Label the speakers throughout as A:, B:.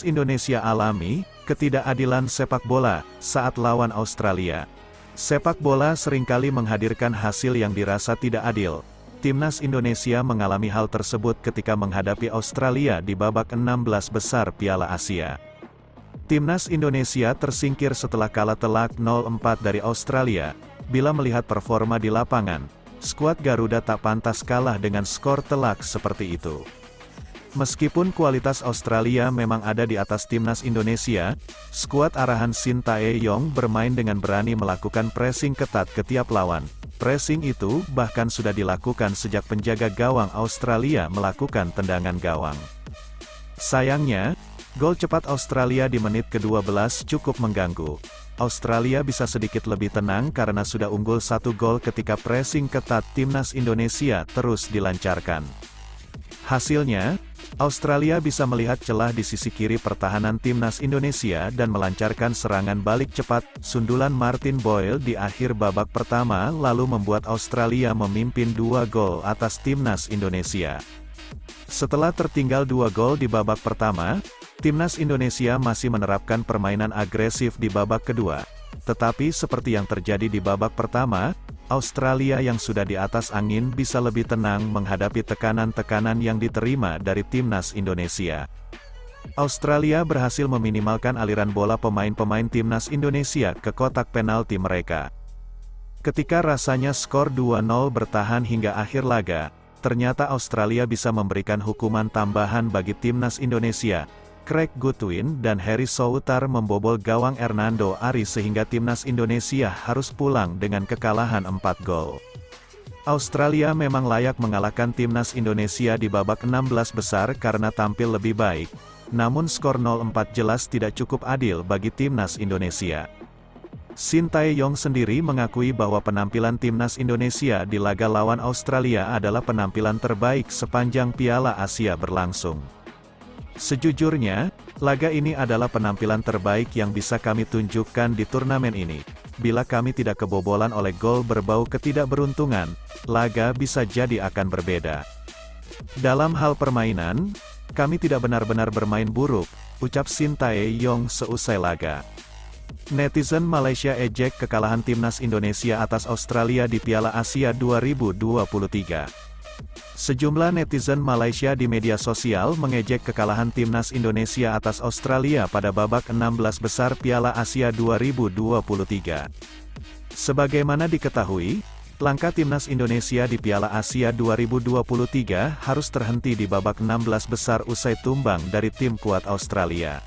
A: Indonesia alami ketidakadilan sepak bola saat lawan Australia. Sepak bola seringkali menghadirkan hasil yang dirasa tidak adil. Timnas Indonesia mengalami hal tersebut ketika menghadapi Australia di babak 16 besar Piala Asia. Timnas Indonesia tersingkir setelah kalah telak 0-4 dari Australia. Bila melihat performa di lapangan, skuad Garuda tak pantas kalah dengan skor telak seperti itu. Meskipun kualitas Australia memang ada di atas timnas Indonesia, skuad arahan Shin Tae-yong bermain dengan berani melakukan pressing ketat ke tiap lawan. Pressing itu bahkan sudah dilakukan sejak penjaga gawang Australia melakukan tendangan gawang. Sayangnya, gol cepat Australia di menit ke-12 cukup mengganggu. Australia bisa sedikit lebih tenang karena sudah unggul 1 gol ketika pressing ketat timnas Indonesia terus dilancarkan. Hasilnya, Australia bisa melihat celah di sisi kiri pertahanan timnas Indonesia dan melancarkan serangan balik cepat. Sundulan Martin Boyle di akhir babak pertama lalu membuat Australia memimpin 2 gol atas timnas Indonesia. Setelah tertinggal 2 gol di babak pertama, timnas Indonesia masih menerapkan permainan agresif di babak kedua. Tetapi seperti yang terjadi di babak pertama, Australia yang sudah di atas angin bisa lebih tenang menghadapi tekanan-tekanan yang diterima dari timnas Indonesia. Australia berhasil meminimalkan aliran bola pemain-pemain timnas Indonesia ke kotak penalti mereka. Ketika rasanya skor 2-0 bertahan hingga akhir laga, ternyata Australia bisa memberikan hukuman tambahan bagi timnas Indonesia. Craig Goodwin dan Harry Soutar membobol gawang Hernando Ari sehingga timnas Indonesia harus pulang dengan kekalahan 4 gol. Australia memang layak mengalahkan timnas Indonesia di babak 16 besar karena tampil lebih baik, namun skor 0-4 jelas tidak cukup adil bagi timnas Indonesia. Shin Tae-yong sendiri mengakui bahwa penampilan timnas Indonesia di laga lawan Australia adalah penampilan terbaik sepanjang Piala Asia berlangsung. Sejujurnya, laga ini adalah penampilan terbaik yang bisa kami tunjukkan di turnamen ini. Bila kami tidak kebobolan oleh gol berbau ketidakberuntungan, laga bisa jadi akan berbeda. Dalam hal permainan, kami tidak benar-benar bermain buruk, ucap Shin Tae-yong seusai laga. Netizen Malaysia ejek kekalahan timnas Indonesia atas Australia di Piala Asia 2023. Sejumlah netizen Malaysia di media sosial mengejek kekalahan timnas Indonesia atas Australia pada babak 16 besar Piala Asia 2023. Sebagaimana diketahui, langkah timnas Indonesia di Piala Asia 2023 harus terhenti di babak 16 besar usai tumbang dari tim kuat Australia.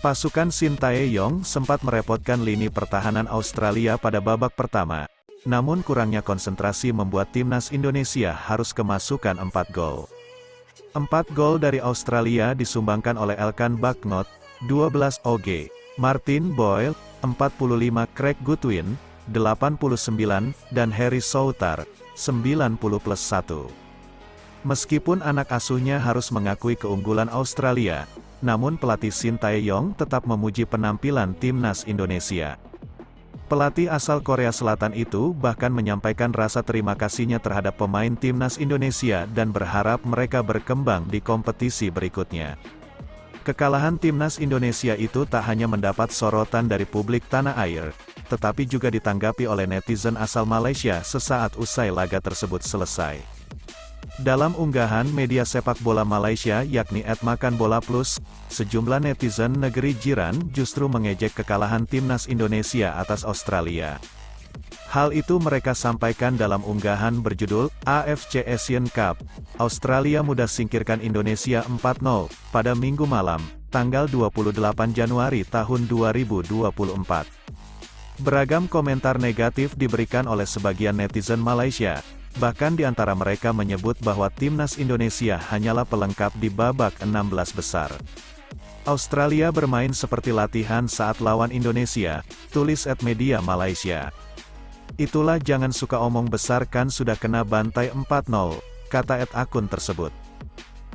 A: Pasukan Shin Tae-yong sempat merepotkan lini pertahanan Australia pada babak pertama. Namun kurangnya konsentrasi membuat timnas Indonesia harus kemasukan 4 gol. 4 gol dari Australia disumbangkan oleh Elkan Bagnot, 12 OG, Martin Boyle, 45 Craig Goodwin, 89, dan Harry Soutar, 90+1. Meskipun anak asuhnya harus mengakui keunggulan Australia, namun pelatih Shin Tae-yong tetap memuji penampilan timnas Indonesia. Pelatih asal Korea Selatan itu bahkan menyampaikan rasa terima kasihnya terhadap pemain timnas Indonesia dan berharap mereka berkembang di kompetisi berikutnya. Kekalahan timnas Indonesia itu tak hanya mendapat sorotan dari publik tanah air, tetapi juga ditanggapi oleh netizen asal Malaysia sesaat usai laga tersebut selesai. Dalam unggahan media sepak bola Malaysia yakni @makanbolaplus, sejumlah netizen negeri jiran justru mengejek kekalahan timnas Indonesia atas Australia. Hal itu mereka sampaikan dalam unggahan berjudul, AFC Asian Cup, Australia mudah singkirkan Indonesia 4-0, pada Minggu malam, tanggal 28 Januari tahun 2024. Beragam komentar negatif diberikan oleh sebagian netizen Malaysia. Bahkan di antara mereka menyebut bahwa timnas Indonesia hanyalah pelengkap di babak 16 besar. Australia bermain seperti latihan saat lawan Indonesia, tulis @media Malaysia. Itulah jangan suka omong besar kan sudah kena bantai 4-0, kata akun tersebut.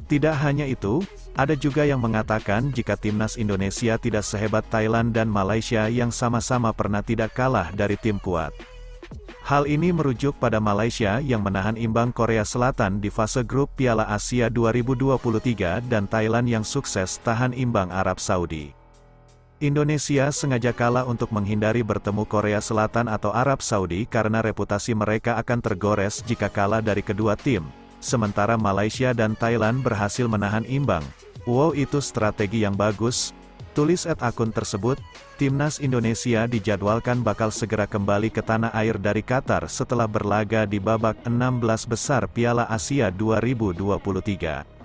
A: Tidak hanya itu, ada juga yang mengatakan jika timnas Indonesia tidak sehebat Thailand dan Malaysia yang sama-sama pernah tidak kalah dari tim kuat. Hal ini merujuk pada Malaysia yang menahan imbang Korea Selatan di fase grup Piala Asia 2023 dan Thailand yang sukses tahan imbang Arab Saudi. Indonesia sengaja kalah untuk menghindari bertemu Korea Selatan atau Arab Saudi karena reputasi mereka akan tergores jika kalah dari kedua tim, sementara Malaysia dan Thailand berhasil menahan imbang. Wow, itu strategi yang bagus, tulis akun tersebut. Timnas Indonesia dijadwalkan bakal segera kembali ke tanah air dari Qatar setelah berlaga di babak 16 besar Piala Asia 2023.